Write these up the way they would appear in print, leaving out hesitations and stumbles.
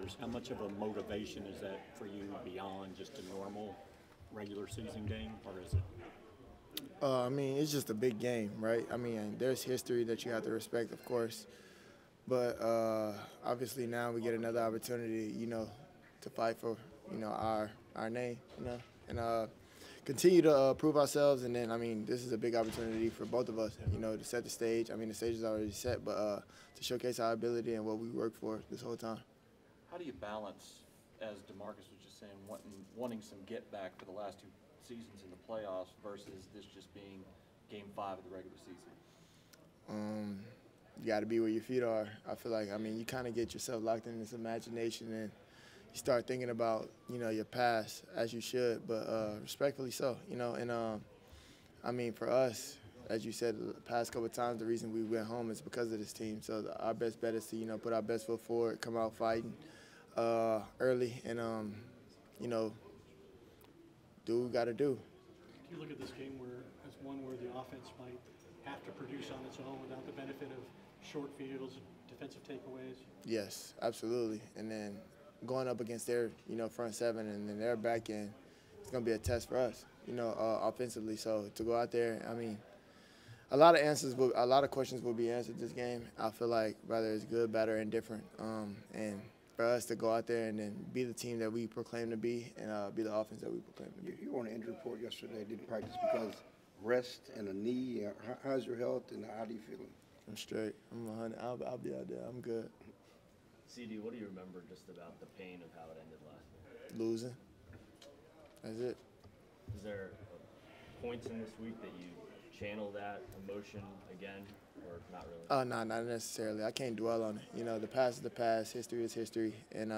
years. How much of a motivation is that for you beyond just a normal regular season game, or is it? I mean, it's just a big game, right? I mean, there's history that you have to respect, of course. But obviously now we get another opportunity, to fight for, our name, and continue to prove ourselves. And then, I mean, this is a big opportunity for both of us, to set the stage. I mean, the stage is already set, but to showcase our ability and what we worked for this whole time. How do you balance, as DeMarcus was just saying, wanting some get back for the last 2 seasons in the playoffs versus this just being Game 5 of the regular season? You got to be where your feet are. I feel like, you kind of get yourself locked in this imagination and you start thinking about, your past, as you should, but respectfully so, and for us, as you said, the past couple of times, the reason we went home is because of this team. So our best bet is to, put our best foot forward, come out fighting early, and, do what we got to do. Do you look at this game as one where the offense might have to produce on its own without the benefit of short fields, defensive takeaways? Yes, absolutely. And then going up against their, front seven and then their back end, it's going to be a test for us, offensively. So to go out there, a lot of questions will be answered this game. I feel like whether it's good, bad, or indifferent. And for us to go out there and then be the team that we proclaim to be and be the offense that we proclaim to be. You were on an injury report yesterday, didn't practice because rest and a knee. How's your health and how do you feel? I'm straight. I'm 100. I'll be out there. I'm good. CD, what do you remember just about the pain of how it ended last night? Losing. That's it. Is there points in this week that you channel that emotion again, or not really? Oh, no, not necessarily. I can't dwell on it. The past is the past. History is history. And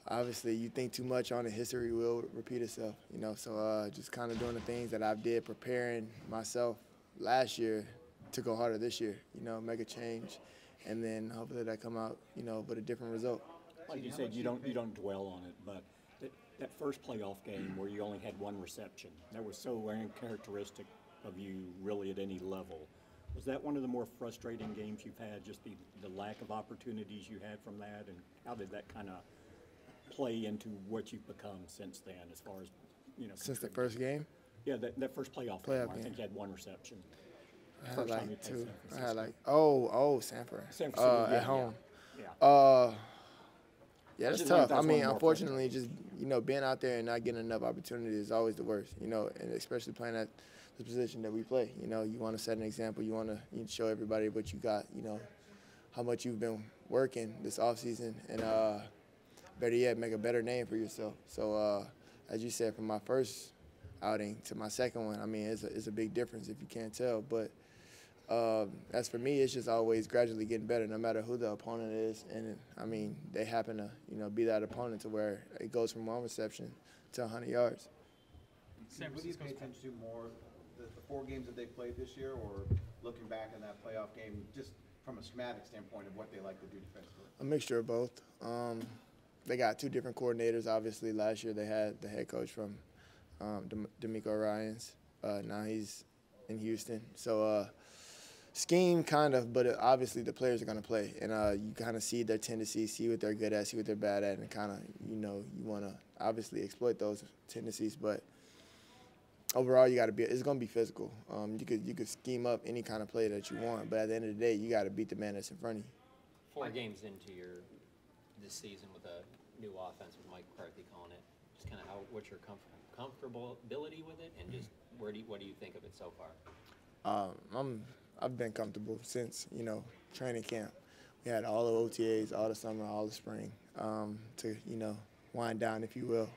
obviously, you think too much on it, history will repeat itself. So just kind of doing the things that I did, preparing myself last year to go harder this year. Make a change, and then hopefully that come out, with a different result. Like you said, you don't dwell on it, but that first playoff game where you only had one reception, that was so uncharacteristic of you really at any level. Was that one of the more frustrating games you've had, just the lack of opportunities you had from that, and how did that kind of play into what you've become since then as far as, Since the first game? Yeah, that first playoff game. I think you had one reception. I had like 2. I had like, Sanford. San Francisco, at home. Yeah. Yeah, that's tough. Unfortunately, just, being out there and not getting enough opportunity is always the worst, and especially playing at the position that we play. You want to set an example. You want to show everybody what you got, how much you've been working this offseason, and better yet, make a better name for yourself. So, as you said, from my first outing to my second one, it's a big difference if you can't tell. But as for me, it's just always gradually getting better, no matter who the opponent is. And they happen to, be that opponent to where it goes from one reception to 100 yards. What do you pay attention to more, the 4 games that they played this year, or looking back on that playoff game, just from a schematic standpoint of what they like to do defensively? A mixture of both. They got 2 different coordinators. Obviously, last year they had the head coach from D'Amico Ryans. Now he's in Houston. So scheme kind of, but obviously the players are going to play. And you kind of see their tendencies, see what they're good at, see what they're bad at, and kind of, you want to obviously exploit those tendencies. But overall, it's going to be physical. You could scheme up any kind of play that you want, but at the end of the day, you got to beat the man that's in front of you. 4 games into this season with a new offense with Mike McCarthy calling it, just kind of what's your comfortability with it, and just what do you think of it so far? I've been comfortable since training camp. We had all the OTAs, all the summer, all the spring, to wind down, if you will.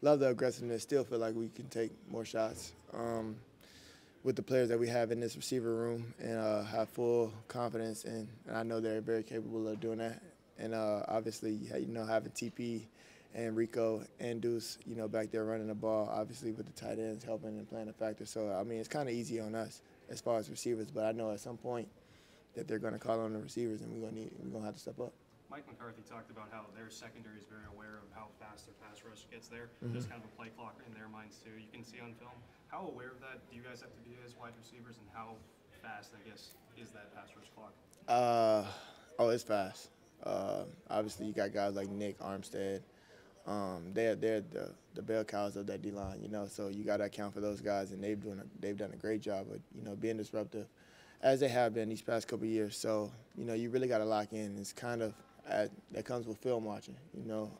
Love the aggressiveness. Still feel like we can take more shots with the players that we have in this receiver room, and have full confidence. And I know they're very capable of doing that. And obviously, having TP and Rico and Deuce, back there running the ball, obviously with the tight ends helping and playing a factor. So, it's kind of easy on us as far as receivers, but I know at some point that they're going to call on the receivers, and we're going to have to step up. Mike McCarthy talked about how their secondary is very aware of how fast their pass rush gets there. There's kind of a play clock in their minds, too. You can see on film. How aware of that do you guys have to be as wide receivers, and how fast, I guess, is that pass rush clock? It's fast. obviously you got guys like Nick Armstead. They're the bell cows of that D-line, you know. So you got to account for those guys, and they've done a great job of, you know, being disruptive, as they have been these past couple of years. So, you know, you really got to lock in. It's kind of that comes with film watching, you know.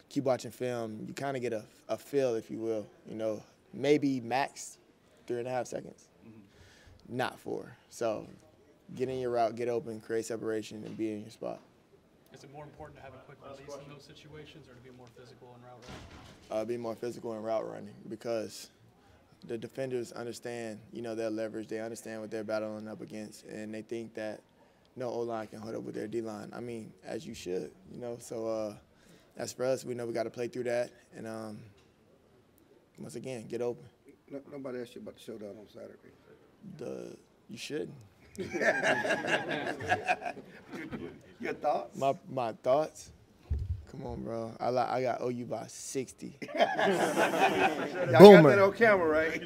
Keep watching film, you kind of get a feel, if you will, you know, maybe max 3.5 seconds, not 4. So get in your route, get open, create separation, and be in your spot. Is it more important to have a quick release in those situations or to be more physical in route running? Be more physical in route running because the defenders understand, you know, their leverage. They understand what they're battling up against, and they think that no O-line can hold up with their D-line. I mean, as you should, you know. So as for us, we know we got to play through that, and once again, get open. Nobody asked you about the showdown on Saturday. You should. Your thoughts? My thoughts? Come on, bro. I got OU by 60. Y'all got that on camera, right?